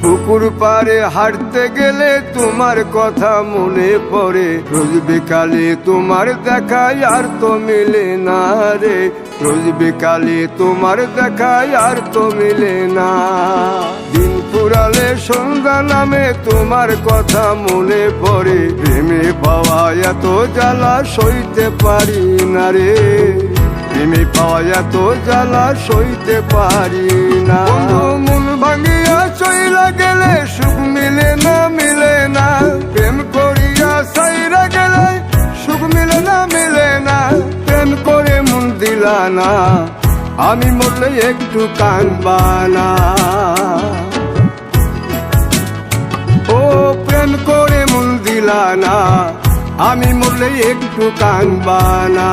পুকুর পাড়ে হাঁটতে গেলে তোমার কথা মনে পড়ে, রোজ বিকালে তোমার দেখায় আর তো মিলে না রে, রোজ বিকালে তোমার দেখায় আর তো মিলে না। দিন ফুরালে সন্ধ্যা নামে তোমার কথা মনে পড়ে, প্রেমে পাওয়া এত জ্বালা সইতে পারি না রে, প্রেমে পাওয়া এত জ্বালা সইতে পারি না। মন ভাঙিয়া চইলা গেলে সুখ মিলে না, মিলে না, প্রেম করিয়া সাইরা গেলে সুখ মিলে না, মিলে না, প্রেম করে মন দিলা না, আমি মরলে একটু কাঁদবা না। ও প্রেম করে মন দিলা না, আমি মরলে একটু কাঁদবা না।